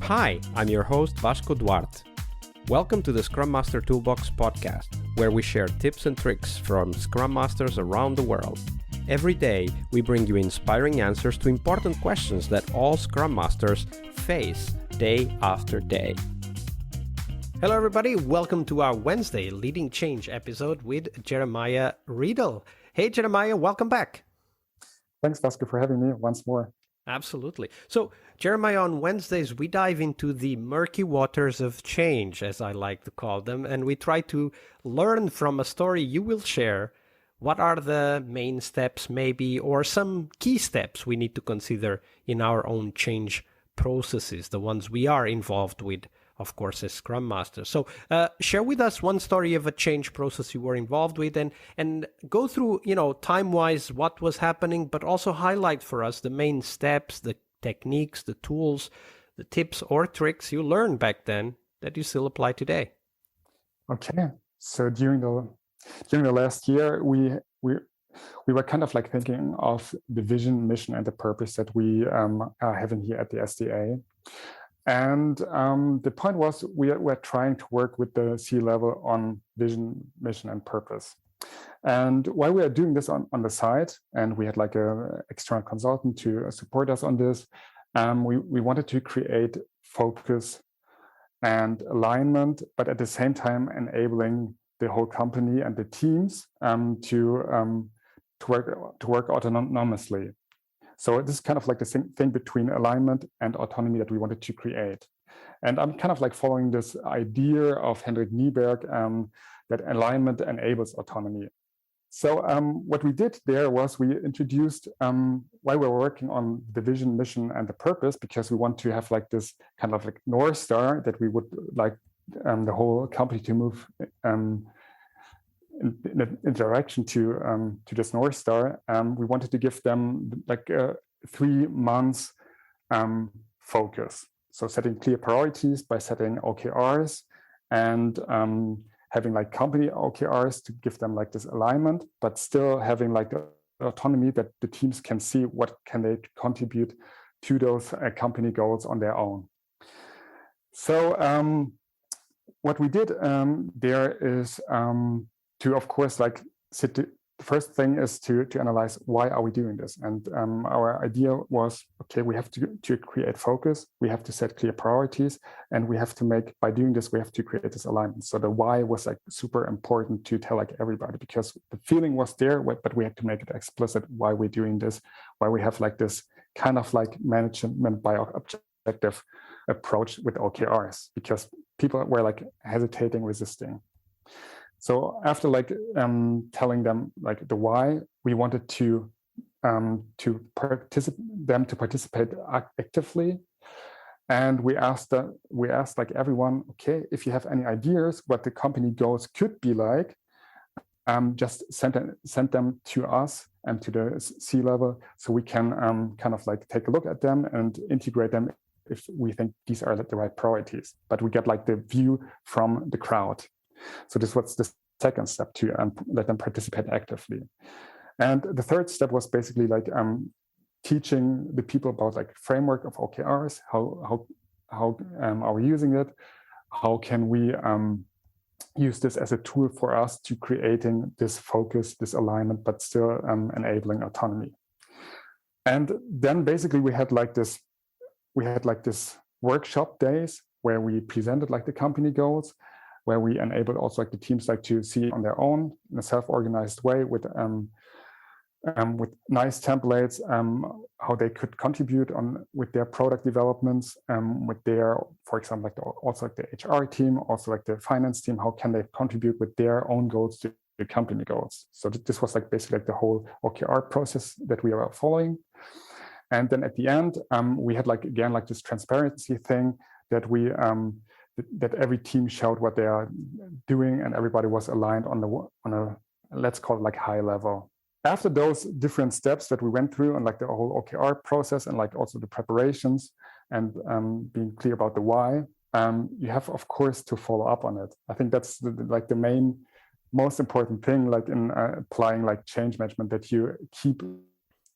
Hi, I'm your host Vasco Duarte. Welcome to the Scrum Master Toolbox podcast, where we share tips and tricks from Scrum Masters around the world. Every day, we bring you inspiring answers to important questions that all Scrum Masters face day after day. Hello everybody, welcome to our Wednesday Leading Change episode with Jeremia Riedel. Hey Jeremia, welcome back. Thanks, Vasco, for having me once more. Absolutely. So, Jeremiah, on Wednesdays, we dive into the murky waters of change, as I like to call them, and we try to learn from a story you will share. What are the main steps, maybe, or some key steps we need to consider in our own change processes, the ones we are involved with, of course, as Scrum Masters. So share with us one story of a change process you were involved with and go through, time-wise what was happening, but also highlight for us the main steps, the techniques, the tools, the tips or tricks you learned back then that you still apply today. Okay. So during the last year, we were kind of like thinking of the vision, mission, and the purpose that we are having here at the SDA. And the point was we're trying to work with the C-level on vision, mission, and purpose. And while we are doing this on the side, and we had like an external consultant to support us on this, we wanted to create focus and alignment, but at the same time enabling the whole company and the teams to work autonomously. So this is kind of like the thing between alignment and autonomy that we wanted to create. And I'm kind of like following this idea of Henrik Nieberg that alignment enables autonomy. So what we did there was we introduced, while we were working on the vision, mission, and the purpose, because we want to have like this kind of like North Star that we would like the whole company to move in direction to this North Star, we wanted to give them like 3 months focus. So setting clear priorities by setting OKRs and having like company OKRs to give them like this alignment, but still having like the autonomy that the teams can see what can they contribute to those company goals on their own. So what we did there is to, of course, like the first thing is to analyze why are we doing this. And our idea was, okay, we have to create focus, we have to set clear priorities, and we have to by doing this, we have to create this alignment. So the why was like super important to tell like everybody, because the feeling was there, but we had to make it explicit why we're doing this, why we have like this kind of like management by objective approach with OKRs, because people were like hesitating, resisting. So after like telling them like the why, we wanted to participate actively, and we asked like everyone, okay, if you have any ideas what the company goals could be like, just send them to us and to the C-level, so we can kind of like take a look at them and integrate them if we think these are the right priorities. But we get like the view from the crowd. So this was the second step, to let them participate actively. And the third step was basically like teaching the people about like framework of OKRs, how are we using it, how can we use this as a tool for us to creating this focus, this alignment, but still enabling autonomy. And then basically we had like this workshop days where we presented like the company goals, where we enabled also like the teams like to see on their own in a self-organized way with nice templates, how they could contribute with their product developments, with their, for example, also like the HR team, also like the finance team, how can they contribute with their own goals to the company goals. So this was like basically like the whole OKR process that we are following. And then at the end, we had like, again, like this transparency thing that we that every team showed what they are doing, and everybody was aligned on a let's call it like high level. After those different steps that we went through and like the whole OKR process and like also the preparations and being clear about the why, you have of course to follow up on it. I think that's the most important thing, like in applying like change management, that you keep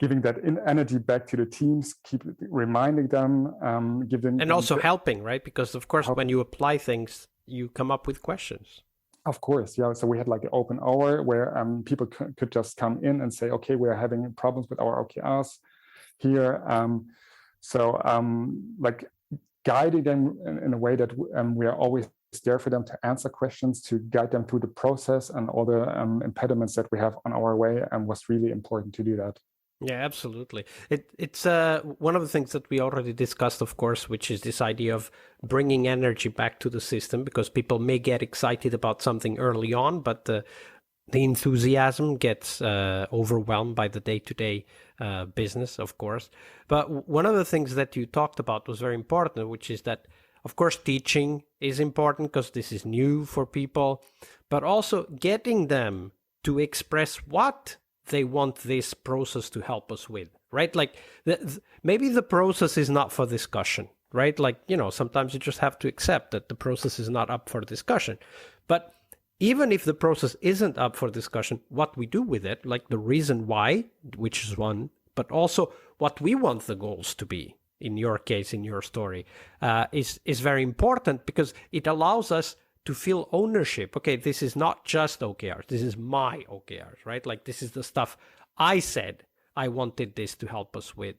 giving that energy back to the teams, keep reminding them, giving and also helping, right? Because of course, when you apply things, you come up with questions. Of course, yeah. So we had like an open hour where people could just come in and say, okay, we're having problems with our OKRs here. Like guiding them in a way that we are always there for them to answer questions, to guide them through the process and all the impediments that we have on our way, and was really important to do that. Yeah, absolutely. It's one of the things that we already discussed, of course, which is this idea of bringing energy back to the system, because people may get excited about something early on, but the enthusiasm gets overwhelmed by the day-to-day business, of course. But one of the things that you talked about was very important, which is that, of course, teaching is important because this is new for people, but also getting them to express what they want this process to help us with, right? Like maybe the process is not for discussion, right? Like, sometimes you just have to accept that the process is not up for discussion. But even if the process isn't up for discussion, what we do with it, like the reason why, which is one, but also what we want the goals to be, in your case, in your story, is very important, because it allows us to feel ownership. Okay, this is not just OKRs. This is my OKRs, right? Like this is the stuff I said I wanted this to help us with.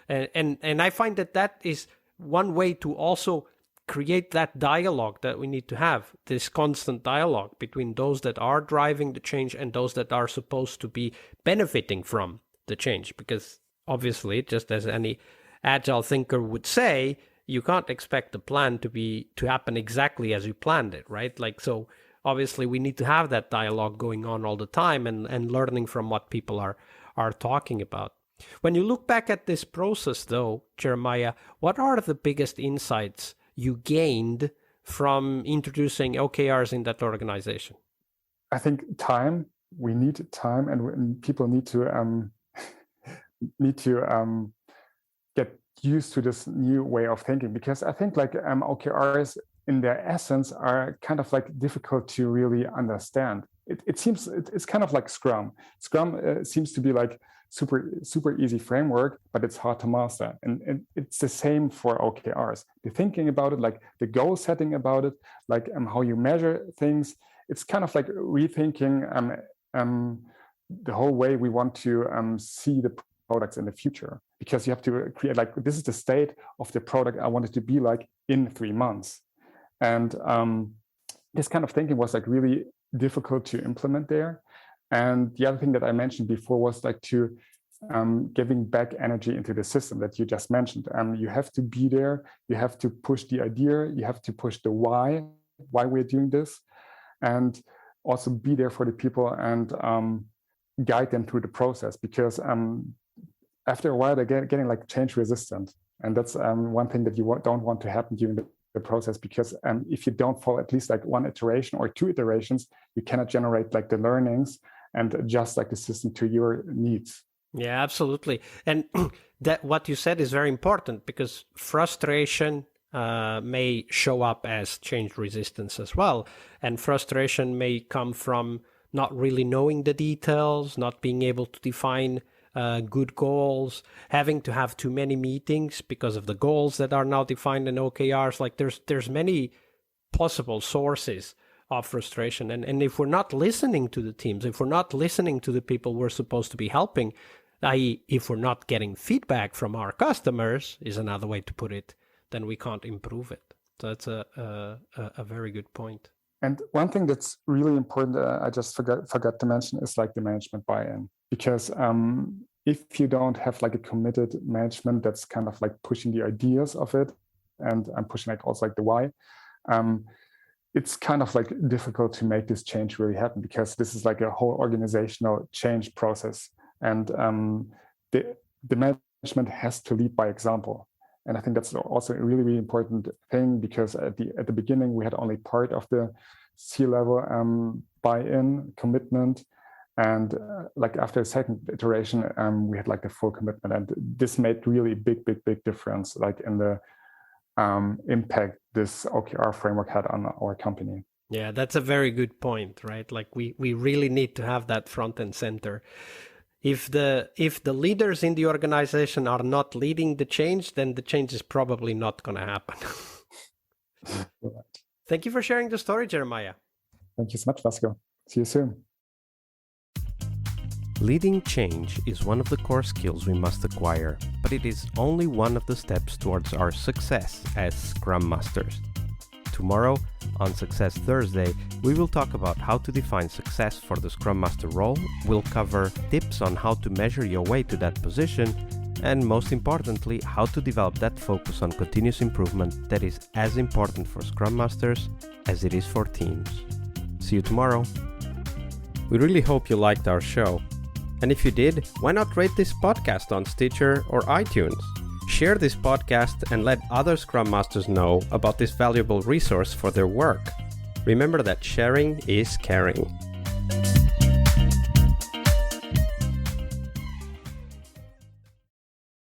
And I find that is one way to also create that dialogue that we need to have, this constant dialogue between those that are driving the change and those that are supposed to be benefiting from the change. Because obviously, just as any agile thinker would say, you can't expect the plan to happen exactly as you planned it, right? Like, so obviously we need to have that dialogue going on all the time and learning from what people are talking about. When you look back at this process though, Jeremiah, what are the biggest insights you gained from introducing OKRs in that organization? I think time. We need time, and people need to get used to this new way of thinking, because I think like OKRs in their essence are kind of like difficult to really understand. It seems it's kind of like Scrum. Scrum seems to be like super easy framework, but it's hard to master. And it's the same for OKRs. The thinking about it, like the goal setting about it, like how you measure things. It's kind of like rethinking the whole way we want to see the products in the future, because you have to create like, this is the state of the product I want it to be like in 3 months. And this kind of thinking was like really difficult to implement there. And the other thing that I mentioned before was like to giving back energy into the system that you just mentioned. You have to be there, you have to push the idea, you have to push the why we're doing this, and also be there for the people and guide them through the process, because after a while they're getting like change resistant, and that's one thing that you don't want to happen during the process, because if you don't follow at least like one iteration or 2 iterations, you cannot generate like the learnings and adjust like the system to your needs. Yeah, absolutely. And that what you said is very important, because frustration may show up as change resistance as well, and frustration may come from not really knowing the details, not being able to define good goals, having to have too many meetings because of the goals that are now defined in OKRs. Like there's many possible sources of frustration. And if we're not listening to the teams, if we're not listening to the people we're supposed to be helping, i.e. if we're not getting feedback from our customers, is another way to put it, then we can't improve it. So that's a very good point. And one thing that's really important, I just forgot to mention, is like the management buy-in. Because if you don't have like a committed management that's kind of like pushing the ideas of it, and I'm pushing like also like the why, it's kind of like difficult to make this change really happen, because this is like a whole organizational change process. And the management has to lead by example. And I think that's also a really, really important thing, because at the beginning, we had only part of the C-level buy-in commitment. And like after the second iteration, we had like the full commitment. And this made really big difference, like in the impact this OKR framework had on our company. Yeah, that's a very good point, right? Like we really need to have that front and center. If the leaders in the organization are not leading the change, then the change is probably not going to happen. Right. Thank you for sharing the story, Jeremiah. Thank you so much, Vasco. See you soon. Leading change is one of the core skills we must acquire, but it is only one of the steps towards our success as Scrum Masters. Tomorrow, on Success Thursday, we will talk about how to define success for the Scrum Master role, we'll cover tips on how to measure your way to that position, and most importantly, how to develop that focus on continuous improvement that is as important for Scrum Masters as it is for teams. See you tomorrow. We really hope you liked our show. And if you did, why not rate this podcast on Stitcher or iTunes? Share this podcast and let other Scrum Masters know about this valuable resource for their work. Remember that sharing is caring.